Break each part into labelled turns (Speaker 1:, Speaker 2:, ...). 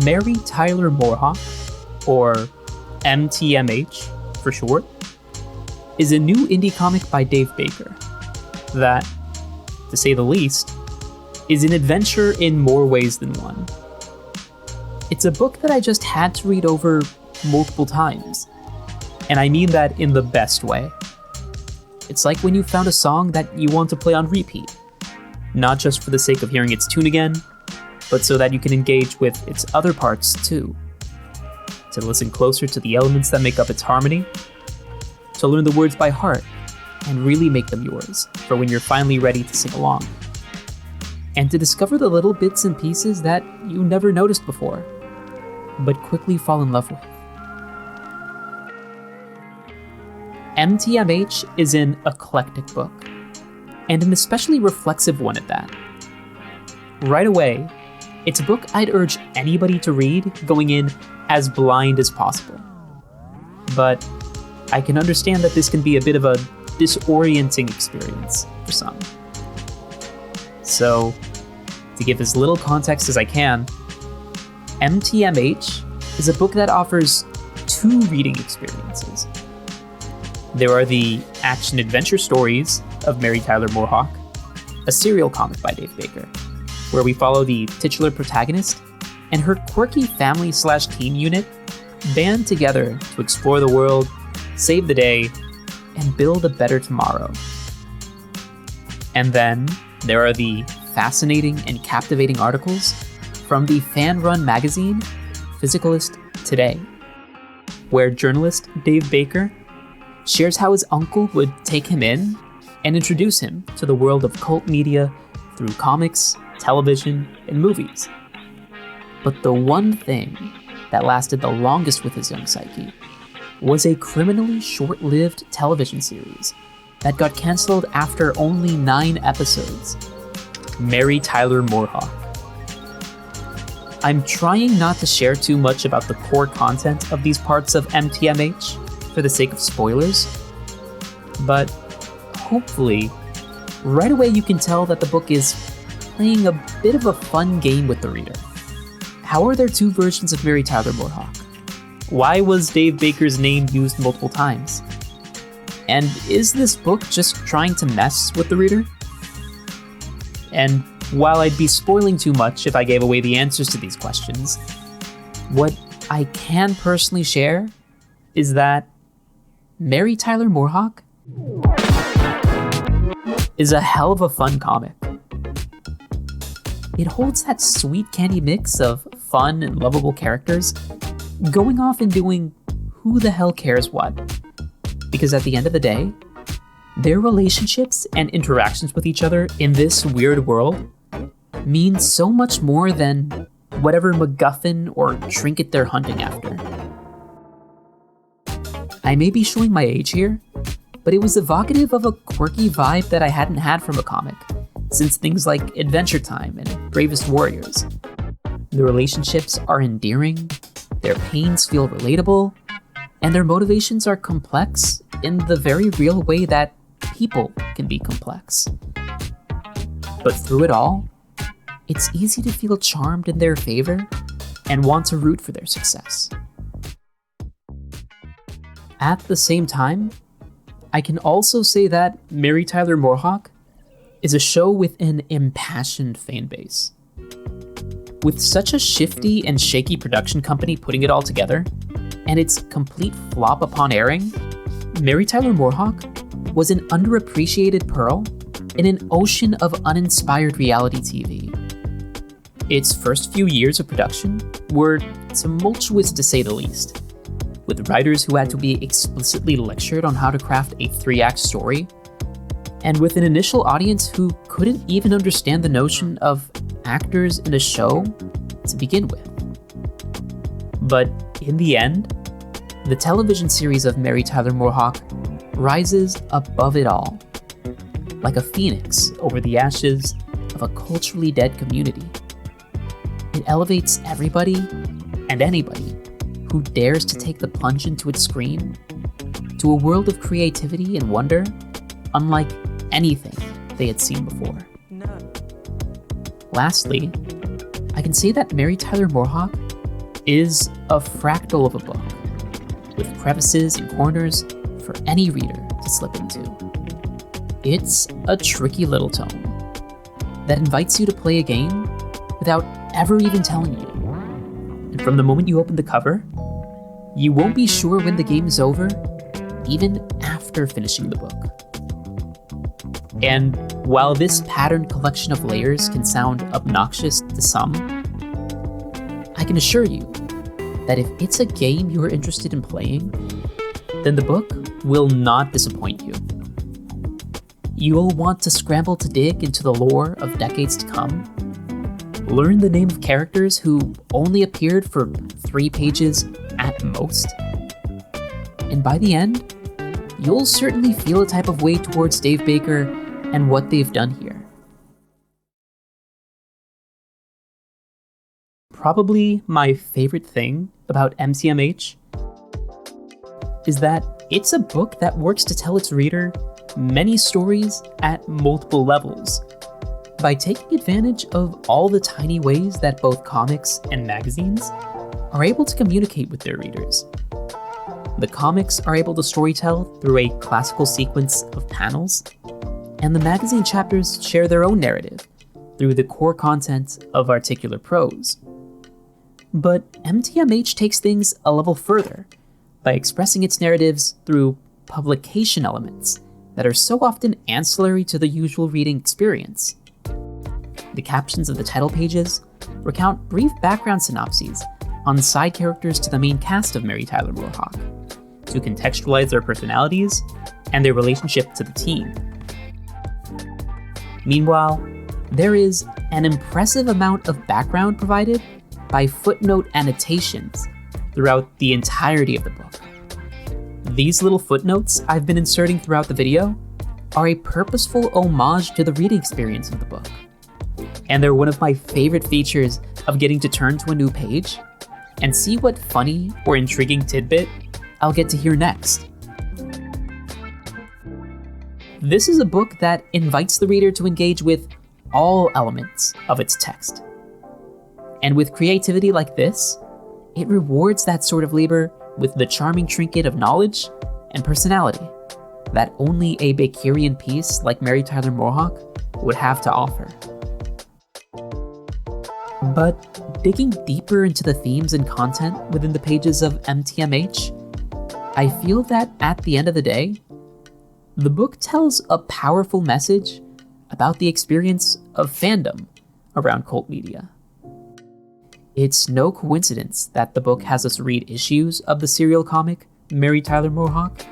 Speaker 1: Mary Tyler Moorehawk, or MTMH for short, is a new indie comic by Dave Baker that, to say the least, is an adventure in more ways than one. It's a book that I just had to read over multiple times, and I mean that in the best way. It's like when you found a song that you want to play on repeat, not just for the sake of hearing its tune again, but so that you can engage with its other parts too. To listen closer to the elements that make up its harmony, to learn the words by heart and really make them yours for when you're finally ready to sing along. And to discover the little bits and pieces that you never noticed before, but quickly fall in love with. MTMH is an eclectic book, and an especially reflexive one at that. Right away, it's a book I'd urge anybody to read going in as blind as possible. But I can understand that this can be a bit of a disorienting experience for some. So, to give as little context as I can, MTMH is a book that offers two reading experiences. There are the action-adventure stories of Mary Tyler Moorehawk, a serial comic by Dave Baker, where we follow the titular protagonist and her quirky family/team unit band together to explore the world, save the day, and build a better tomorrow. And then there are the fascinating and captivating articles from the fan-run magazine Physicalist Today, where journalist Dave Baker shares how his uncle would take him in and introduce him to the world of cult media through comics, television, and movies. But the one thing that lasted the longest with his young psyche was a criminally short-lived television series that got cancelled after only 9 episodes, Mary Tyler Moorehawk. I'm trying not to share too much about the core content of these parts of MTMH for the sake of spoilers, but hopefully, right away you can tell that the book is playing a bit of a fun game with the reader. How are there 2 versions of Mary Tyler Moorehawk? Why was Dave Baker's name used multiple times? And is this book just trying to mess with the reader? And while I'd be spoiling too much if I gave away the answers to these questions, what I can personally share is that Mary Tyler Moorehawk is a hell of a fun comic. It holds that sweet candy mix of fun and lovable characters going off and doing who the hell cares what. Because at the end of the day, their relationships and interactions with each other in this weird world mean so much more than whatever MacGuffin or trinket they're hunting after. I may be showing my age here, but it was evocative of a quirky vibe that I hadn't had from a comic since things like Adventure Time and Bravest Warriors. The relationships are endearing, their pains feel relatable, and their motivations are complex in the very real way that people can be complex. But through it all, it's easy to feel charmed in their favor and want to root for their success. At the same time, I can also say that Mary Tyler Moorehawk is a show with an impassioned fan base. With such a shifty and shaky production company putting it all together, and its complete flop upon airing, Mary Tyler Moorehawk was an underappreciated pearl in an ocean of uninspired reality TV. Its first few years of production were tumultuous to say the least, with writers who had to be explicitly lectured on how to craft a 3-act story, and with an initial audience who couldn't even understand the notion of actors in a show to begin with. But in the end, the television series of Mary Tyler Moorehawk rises above it all, like a phoenix over the ashes of a culturally dead community. It elevates everybody and anybody who dares to take the plunge into its screen to a world of creativity and wonder unlike anything they had seen before. Lastly, I can say that Mary Tyler Moorehawk is a fractal of a book, with crevices and corners for any reader to slip into. It's a tricky little tome that invites you to play a game without ever even telling you. And from the moment you open the cover, you won't be sure when the game is over, even after finishing the book. And while this patterned collection of layers can sound obnoxious to some, I can assure you that if it's a game you're interested in playing, then the book will not disappoint you. You'll want to scramble to dig into the lore of decades to come, learn the name of characters who only appeared for 3 pages at most, and by the end, you'll certainly feel a type of way towards Dave Baker and what they've done here. Probably my favorite thing about MTMH is that it's a book that works to tell its reader many stories at multiple levels by taking advantage of all the tiny ways that both comics and magazines are able to communicate with their readers. The comics are able to storytell through a classical sequence of panels, and the magazine chapters share their own narrative through the core content of articular prose. But MTMH takes things a level further by expressing its narratives through publication elements that are so often ancillary to the usual reading experience. The captions of the title pages recount brief background synopses on side characters to the main cast of Mary Tyler Moorehawk, to contextualize their personalities and their relationship to the team. Meanwhile, there is an impressive amount of background provided by footnote annotations throughout the entirety of the book. These little footnotes I've been inserting throughout the video are a purposeful homage to the reading experience of the book. And they're one of my favorite features of getting to turn to a new page and see what funny or intriguing tidbit I'll get to hear next. This is a book that invites the reader to engage with all elements of its text. And with creativity like this, it rewards that sort of labor with the charming trinket of knowledge and personality that only a Bakerian piece like Mary Tyler Moorehawk would have to offer. But digging deeper into the themes and content within the pages of MTMH, I feel that at the end of the day, the book tells a powerful message about the experience of fandom around cult media. It's no coincidence that the book has us read issues of the serial comic Mary Tyler Moorehawk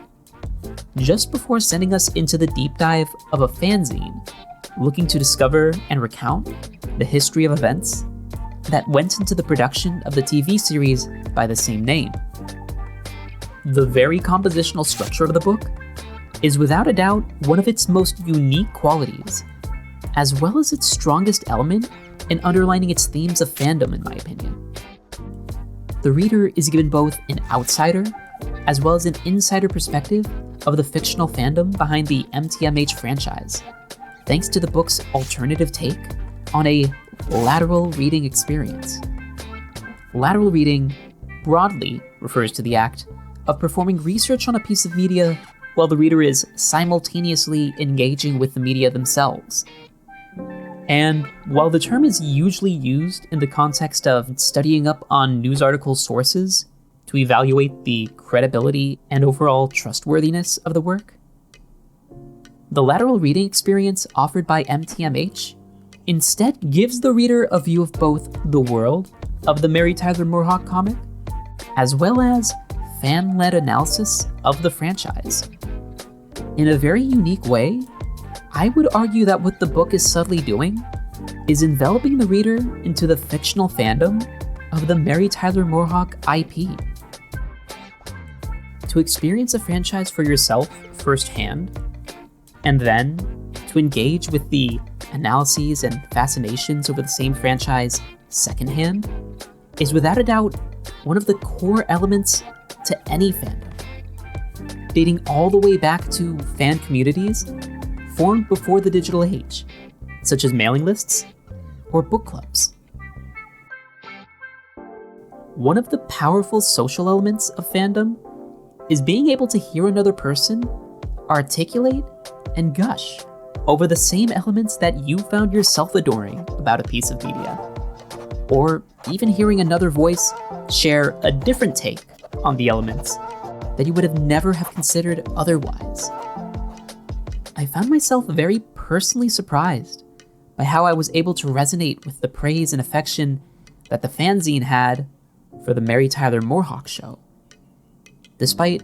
Speaker 1: just before sending us into the deep dive of a fanzine looking to discover and recount the history of events that went into the production of the TV series by the same name. The very compositional structure of the book is without a doubt one of its most unique qualities, as well as its strongest element in underlining its themes of fandom, in my opinion. The reader is given both an outsider as well as an insider perspective of the fictional fandom behind the MTMH franchise, thanks to the book's alternative take on a lateral reading experience. Lateral reading broadly refers to the act of performing research on a piece of media while the reader is simultaneously engaging with the media themselves. And while the term is usually used in the context of studying up on news article sources to evaluate the credibility and overall trustworthiness of the work, the lateral reading experience offered by MTMH instead gives the reader a view of both the world of the Mary Tyler Moorehawk comic, as well as fan-led analysis of the franchise. In a very unique way, I would argue that what the book is subtly doing is enveloping the reader into the fictional fandom of the Mary Tyler Moorehawk IP. To experience a franchise for yourself firsthand, and then to engage with the analyses and fascinations over the same franchise secondhand, is without a doubt one of the core elements to any fandom, dating all the way back to fan communities formed before the digital age, such as mailing lists or book clubs. one of the powerful social elements of fandom is being able to hear another person articulate and gush over the same elements that you found yourself adoring about a piece of media. Or even hearing another voice share a different take on the elements that you would have never have considered otherwise. I found myself very personally surprised by how I was able to resonate with the praise and affection that the fanzine had for the Mary Tyler Moorehawk show, despite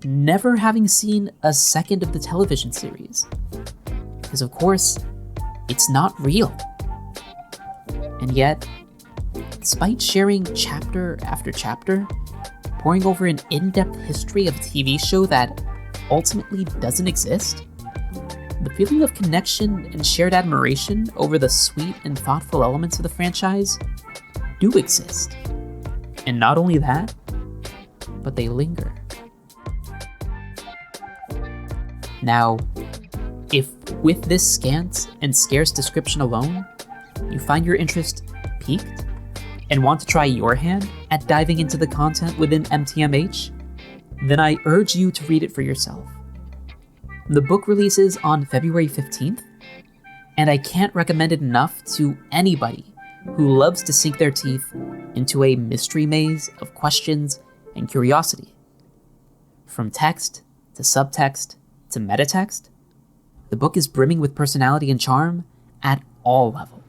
Speaker 1: never having seen a second of the television series. Because of course, it's not real. And yet, despite sharing chapter after chapter, poring over an in-depth history of a TV show that ultimately doesn't exist, the feeling of connection and shared admiration over the sweet and thoughtful elements of the franchise do exist. And not only that, but they linger. Now, if with this scant and scarce description alone, you find your interest piqued and want to try your hand at diving into the content within MTMH, then I urge you to read it for yourself. The book releases on February 15th, and I can't recommend it enough to anybody who loves to sink their teeth into a mystery maze of questions and curiosity. From text to subtext to metatext, the book is brimming with personality and charm at all levels.